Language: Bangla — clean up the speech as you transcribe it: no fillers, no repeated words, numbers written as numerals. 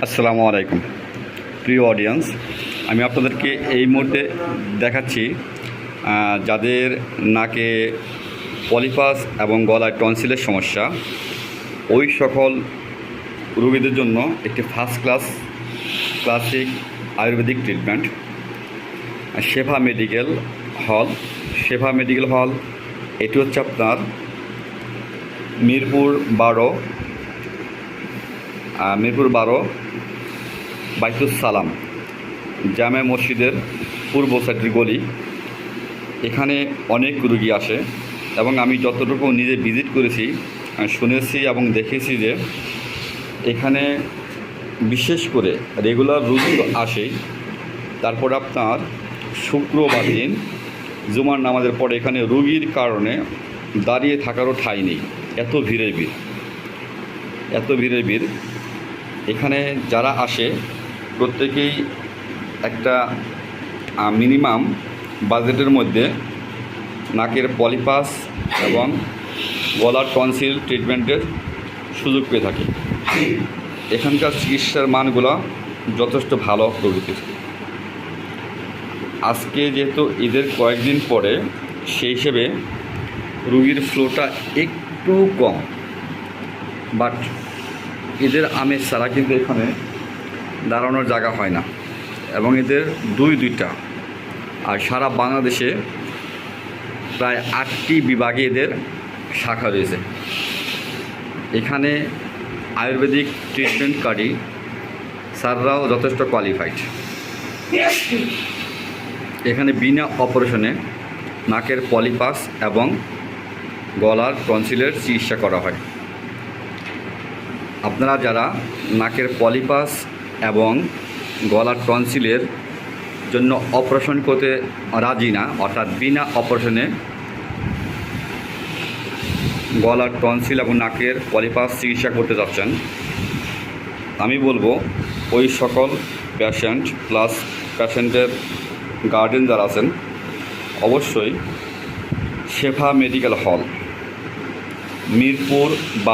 আসসালামু আলাইকুম প্রিয় অডিয়েন্স, আমি আপনাদেরকে এই মুহূর্তে দেখাচ্ছি যাদের নাকে পলিপাস এবং গলায় টনসিলের সমস্যা, ওই সকল রোগীদের জন্য একটি ফার্স্ট ক্লাসিক আয়ুর্বেদিক ট্রিটমেন্ট শেফা মেডিকেল হল। এটি হচ্ছে আপনার মিরপুর 12 বাইতুস সালাম জামে মসজিদের পূর্ব সাইডের গলি। এখানে অনেক রুগী আসে এবং আমি যতটুকু নিজে ভিজিট করেছি, শুনেছি এবং দেখেছি যে এখানে বিশেষ করে রেগুলার রুগী আসে। তারপর আপনার শুক্রবার দিন জুমার নামাজের পরে এখানে রুগীর কারণে দাঁড়িয়ে থাকারও ঠাঁই নেই, এত ভিড়ের ভিড়। এখানে যারা আসে প্রত্যেকেই একটা মিনিমাম বাজেটের মধ্যে নাকের পলিপাস এবং গলার টনসিল ট্রিটমেন্টের সুযোগ পেয়ে থাকে। এখানকার চিকিৎসার মানগুলো যথেষ্ট ভালো প্রকৃতির। আজকে যেহেতু ঈদের কয়েকদিন পরে, সেই হিসেবে রুগীর ফ্লোটা একটু কম, বাট এদের আমেজ ছাড়া কিন্তু এখানে দাঁড়ানোর জায়গা হয় না এবং এদের দুইটা আর সারা বাংলাদেশে প্রায় 8টি বিভাগে এদের শাখা রয়েছে। এখানে আয়ুর্বেদিক ট্রিটমেন্টকারী স্যাররাও যথেষ্ট কোয়ালিফাইড। এখানে বিনা অপারেশনে নাকের পলিপাস এবং গলার টনসিলের চিকিৎসা করা হয়। আপনারা যারা নাকের পলিপাস এবং গলার টনসিলের জন্য অপারেশন করতে রাজি না, অর্থাৎ বিনা অপারেশনে গলার টনসিল এবং নাকের পলিপাস চিকিৎসা করতে যাচ্ছেন, আমি বলবো ওই সকল পেশেন্ট প্লাস পেশেন্টের গার্ডিয়ান যারা আছেন, অবশ্যই শেফা মেডিকেল হল, মিরপুর 12